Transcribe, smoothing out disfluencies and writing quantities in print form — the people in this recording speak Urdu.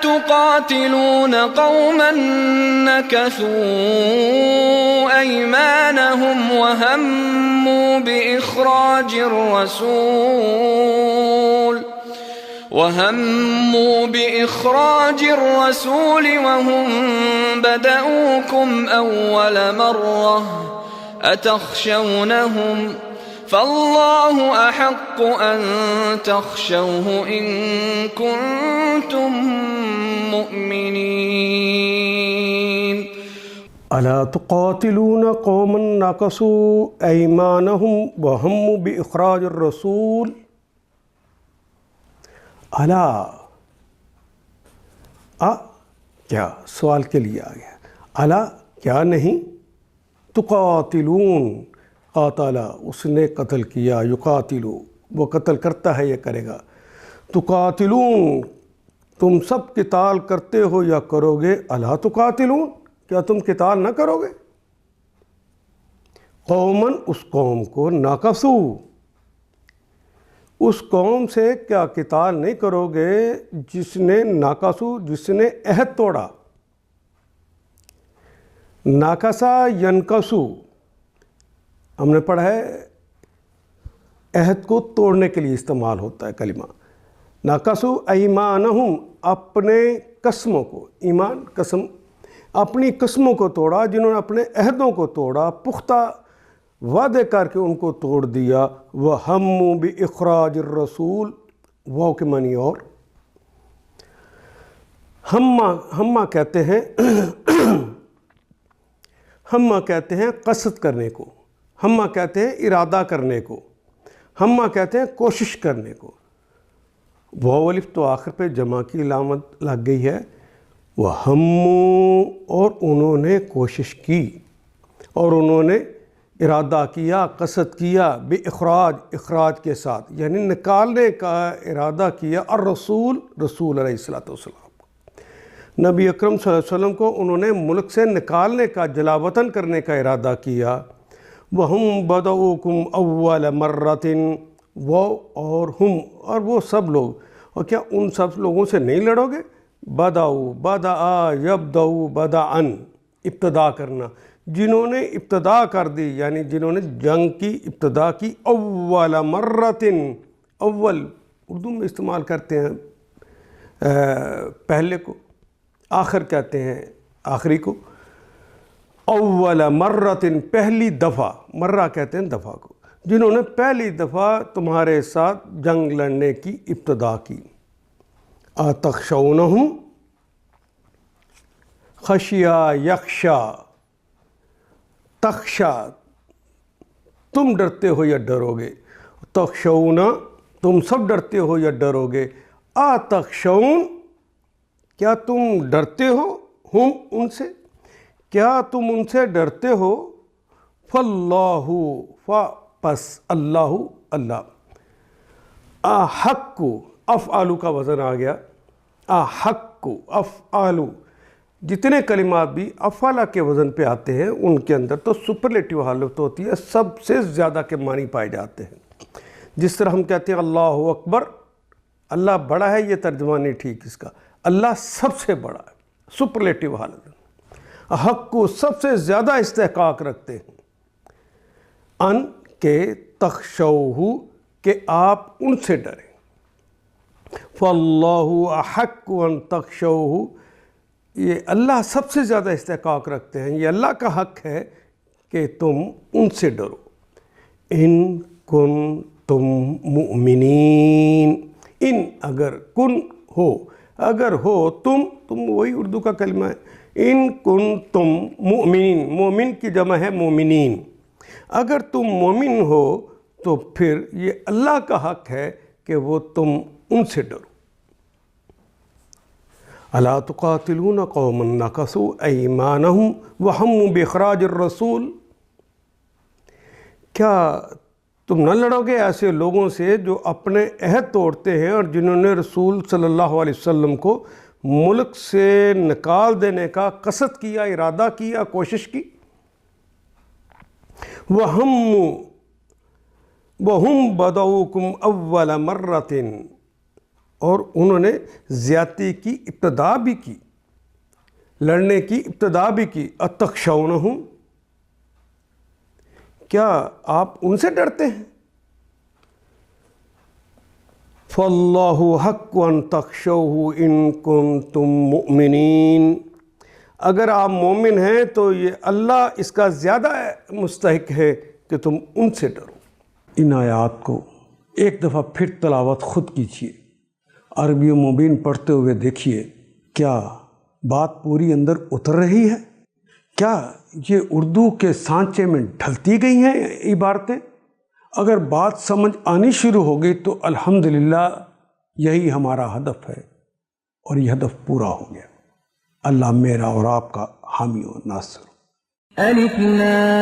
تقاتلون قوما نكثوا أيمانهم وهموا بإخراج الرسول وهم بدؤوكم أول مرة أتخشونهم فالله أحق أن تخشوه إن كنتم مؤمنين ألا تقاتلون قوما نكثوا أيمانهم وهموا بإخراج الرسول الا کیا سوال کے لیے آ گیا. الا کیا نہیں, تقاتلون قاتل اس نے قتل کیا, یقاتلو وہ قتل کرتا ہے یہ کرے گا, تقاتلون تم سب قتال کرتے ہو یا کرو گے, الا تقاتلون کیا تم قتال نہ کرو گے, قومن اس قوم کو, ناکسو اس قوم سے کیا قتال نہیں کرو گے جس نے ناکسو جس نے عہد توڑا. ناکسا ینکسو ہم نے پڑھا ہے عہد کو توڑنے کے لیے استعمال ہوتا ہے کلمہ. ناکسو ایمانہم اپنے قسموں کو, ایمان قسم, اپنی قسموں کو توڑا, جنہوں نے اپنے عہدوں کو توڑا, پختہ وعدے کر کے ان کو توڑ دیا. وَهَمُّوا بِإِخْرَاجِ الرَّسُولِ واو کے معنی اور. ہمہ کہتے ہیں ہمہ کہتے ہیں قصد کرنے کو, ہمہ کہتے ہیں ارادہ کرنے کو, ہمہ کہتے ہیں کوشش کرنے کو. واو الف تو آخر پہ جمع کی علامت لگ گئی ہے. وَهَمُّوا اور انہوں نے کوشش کی اور انہوں نے ارادہ کیا, قصد کیا, اخراج کے ساتھ, یعنی نکالنے کا ارادہ کیا. الرسول رسول علیہ الصلوۃ والسلام نبی اکرم صلی اللہ علیہ وسلم کو انہوں نے ملک سے نکالنے کا, جلا وطن کرنے کا ارادہ کیا. وَهُمْ بَدَؤُوكُمْ أَوَّلَ مَرَّةٍ وہ اور ہم اور وہ سب لوگ, اور کیا ان سب لوگوں سے نہیں لڑو گے. بدعو بدعا یبدعو بدعن ابتدا کرنا, جنہوں نے ابتدا کر دی یعنی جنہوں نے جنگ کی ابتدا کی. اول مرتن, اول اردو میں استعمال کرتے ہیں پہلے کو, آخر کہتے ہیں آخری کو. اول مرتن پہلی دفعہ, مرہ کہتے ہیں دفعہ کو, جنہوں نے پہلی دفعہ تمہارے ساتھ جنگ لڑنے کی ابتدا کی. اتخشونہم خشیا یخشا, تخشا تم ڈرتے ہو یا ڈرو گے, تخشونا تم سب ڈرتے ہو یا ڈرو گے. تخشون کیا تم ڈرتے ہو, ہم ان سے کیا تم ان سے ڈرتے ہو. فاللہ پس اللہ اللہ. احق افعالو کا وزن آ گیا. احق افعالو جتنے کلمات بھی افعالہ کے وزن پہ آتے ہیں ان کے اندر تو سپرلیٹیو حالت ہوتی ہے, سب سے زیادہ کے معنی پائے جاتے ہیں. جس طرح ہم کہتے ہیں اللہ اکبر, اللہ بڑا ہے, یہ ترجمہ نہیں ٹھیک اس کا, اللہ سب سے بڑا ہے, سپرلیٹیو حالت. حق کو سب سے زیادہ استحقاق رکھتے ہیں. ان کے تخشوہ کہ آپ ان سے ڈریں. فاللہ احق ان تخشوہ یہ اللہ سب سے زیادہ استحقاق رکھتے ہیں, یہ اللہ کا حق ہے کہ تم ان سے ڈرو. ان کنتم مؤمنین, ان اگر, کن ہو, اگر ہو تم وہی اردو کا کلمہ ہے. ان کنتم مؤمنین, مومن کی جمع ہے مومنین. اگر تم مومن ہو تو پھر یہ اللہ کا حق ہے کہ وہ تم ان سے ڈرو. الا تقاتلون قوما نکثوا ایمانہم وہموا باخراج الرسول کیا تم نہ لڑو گے ایسے لوگوں سے جو اپنے عہد توڑتے ہیں اور جنہوں نے رسول صلی اللہ علیہ وسلم کو ملک سے نکال دینے کا قصد کیا, ارادہ کیا, کوشش کی. وَهُمْ بَدَؤُوكُمْ أَوَّلَ مَرَّةٍ اور انہوں نے زیادتی کی ابتدا بھی کی، لڑنے کی ابتدا بھی کی. اتخشونہم، کیا آپ ان سے ڈرتے ہیں؟ فاللہ حق ان تخشوہ ان کنتم مؤمنین، اگر آپ مومن ہیں تو یہ اللہ اس کا زیادہ مستحق ہے کہ تم ان سے ڈرو. ان آیات کو ایک دفعہ پھر تلاوت خود کیجیے، عربی و مبین پڑھتے ہوئے دیکھیے کیا بات پوری اندر اتر رہی ہے؟ کیا یہ اردو کے سانچے میں ڈھلتی گئی ہیں عبارتیں؟ اگر بات سمجھ آنی شروع ہوگی تو الحمدللہ یہی ہمارا ہدف ہے، اور یہ ہدف پورا ہو گیا. اللہ میرا اور آپ کا حامی و ناصر. الف لام